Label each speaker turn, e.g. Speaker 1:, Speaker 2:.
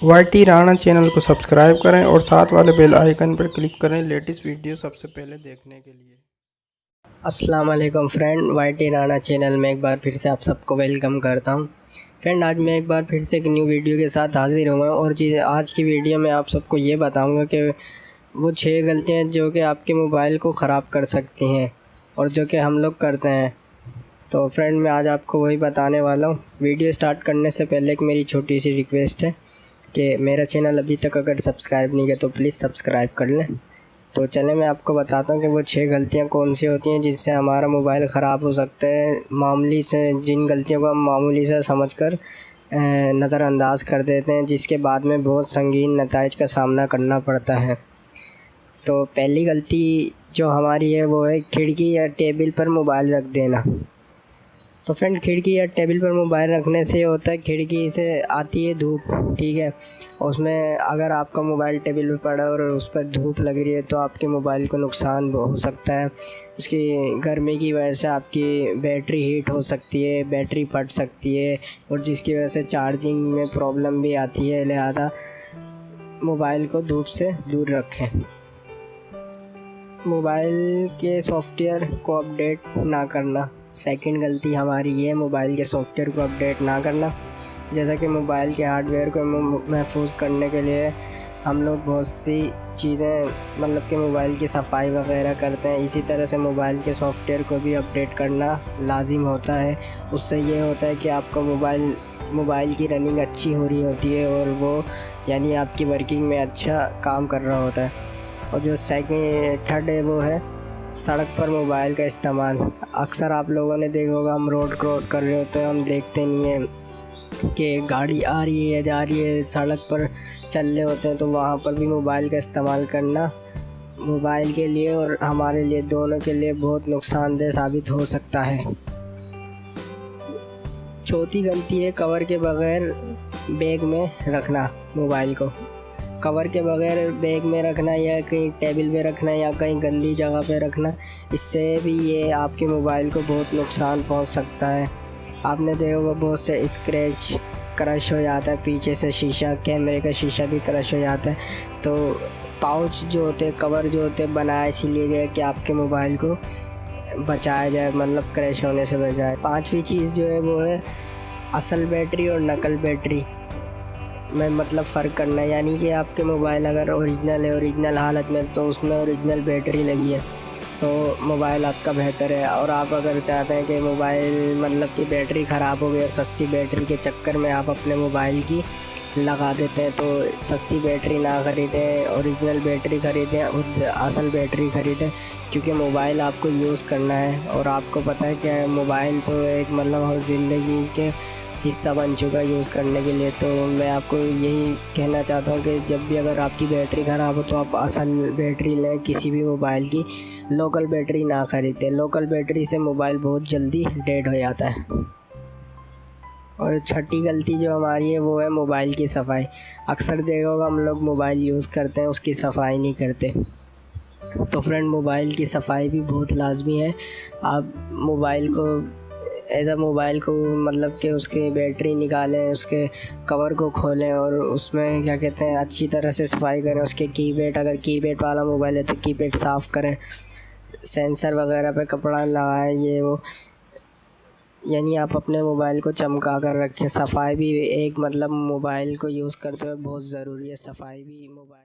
Speaker 1: YT Rana channel को subscribe करें और साथ वाले बेल आइकन पर क्लिक करें लेटेस्ट वीडियो सबसे पहले देखने के लिए।
Speaker 2: अस्सलाम वालेकुम फ्रेंड, वाईटी राणा चैनल में एक बार फिर से आप सबको वेलकम करता हूं। फ्रेंड, आज मैं एक बार फिर से एक न्यू वीडियो के साथ हाजिर हुआ हूं और आज की वीडियो में आप सबको ये बताऊंगा कि वो 6 गलतियां जो कि आपके मोबाइल को ख़राब कर सकती हैं और जो कि हम लोग करते हैं। तो फ्रेंड, मैं आज आपको वही बताने वाला हूँ। वीडियो स्टार्ट करने से पहले एक मेरी छोटी सी रिक्वेस्ट है कि मेरा चैनल अभी तक अगर सब्सक्राइब नहीं किया तो प्लीज़ सब्सक्राइब कर लें। तो चलें मैं आपको बताता हूँ कि वो 6 गलतियाँ कौन सी होती हैं जिनसे हमारा मोबाइल ख़राब हो सकता है। मामूली से जिन गलतियों को हम मामूली से समझकर नज़रअंदाज कर देते हैं, जिसके बाद में बहुत संगीन नताइज का सामना करना पड़ता है। तो पहली गलती जो हमारी है वो है खिड़की या टेबल पर मोबाइल रख देना। तो फ्रेंड, खिड़की या टेबल पर मोबाइल रखने से होता है, खिड़की से आती है धूप, ठीक है। उसमें अगर आपका मोबाइल टेबल पर पड़ा और उस पर धूप लग रही है तो आपके मोबाइल को नुकसान हो सकता है। उसकी गर्मी की वजह से आपकी बैटरी हीट हो सकती है, बैटरी फट सकती है और जिसकी वजह से चार्जिंग में प्रॉब्लम भी आती है। लिहाजा मोबाइल को धूप से दूर रखें। मोबाइल के सॉफ्टवेयर को अपडेट ना करना, सेकंड गलती हमारी ये, मोबाइल के सॉफ्टवेयर को अपडेट ना करना। जैसा कि मोबाइल के हार्डवेयर को महफूज करने के लिए हम लोग बहुत सी चीज़ें मतलब कि मोबाइल की सफाई वगैरह करते हैं, इसी तरह से मोबाइल के सॉफ्टवेयर को भी अपडेट करना लाजिम होता है। उससे ये होता है कि आपका मोबाइल की रनिंग अच्छी हो रही होती है और वो यानी आपकी वर्किंग में अच्छा काम कर रहा होता है। और जो थर्ड है वो है सड़क पर मोबाइल का इस्तेमाल। अक्सर आप लोगों ने देखा होगा, हम रोड क्रॉस कर रहे होते हैं, हम देखते नहीं हैं कि गाड़ी आ रही है जा रही है, सड़क पर चल रहे होते हैं, तो वहाँ पर भी मोबाइल का इस्तेमाल करना मोबाइल के लिए और हमारे लिए दोनों के लिए बहुत नुकसानदेह साबित हो सकता है। चौथी गलती है कवर के बगैर बैग में रखना मोबाइल को। कवर के बगैर बैग में रखना या कहीं टेबल पे रखना या कहीं गंदी जगह पे रखना, इससे भी ये आपके मोबाइल को बहुत नुकसान पहुंच सकता है। आपने देखा होगा बहुत से स्क्रैच क्रश हो जाता है, पीछे से शीशा, कैमरे का शीशा भी क्रश हो जाता है। तो पाउच जो होते हैं, कवर जो होते हैं, बनाया इसीलिए गया कि आपके मोबाइल को बचाया जाए, मतलब क्रैश होने से बचाए। पांचवी चीज़ जो है वो है असल बैटरी और नकल बैटरी में मतलब फ़र्क करना। यानी कि आपके मोबाइल अगर ओरिजिनल है, ओरिजिनल हालत में, तो उसमें ओरिजिनल बैटरी लगी है तो मोबाइल आपका बेहतर है। और आप अगर चाहते हैं कि मोबाइल मतलब कि बैटरी ख़राब हो गई और सस्ती बैटरी के चक्कर में आप अपने मोबाइल की लगा देते हैं, तो सस्ती बैटरी ना ख़रीदें, ओरिजिनल बैटरी ख़रीदें और असल बैटरी ख़रीदें, क्योंकि मोबाइल आपको यूज़ करना है। और आपको पता है कि मोबाइल तो एक मतलब ज़िंदगी के हिस्सा बन चुका है यूज़ करने के लिए। तो मैं आपको यही कहना चाहता हूँ कि जब भी अगर आपकी बैटरी ख़राब हो तो आप असल बैटरी लें, किसी भी मोबाइल की लोकल बैटरी ना ख़रीदें। लोकल बैटरी से मोबाइल बहुत जल्दी डेड हो जाता है। और छठी गलती जो हमारी है वो है मोबाइल की सफाई। अक्सर देखा होगा हम लोग मोबाइल यूज़ करते हैं, उसकी सफाई नहीं करते। तो फ्रेंड, मोबाइल की सफाई भी बहुत लाजमी है। आप मोबाइल को मतलब कि उसकी बैटरी निकालें, उसके कवर को खोलें और उसमें क्या कहते हैं अच्छी तरह से सफाई करें। उसके कीपैड, अगर कीपैड वाला मोबाइल है तो कीपैड साफ़ करें, सेंसर वगैरह पे कपड़ा लगाएं, ये वो, यानी आप अपने मोबाइल को चमका कर रखें। सफाई भी एक मतलब मोबाइल को यूज़ करते हुए बहुत ज़रूरी है, सफाई भी मोबाइल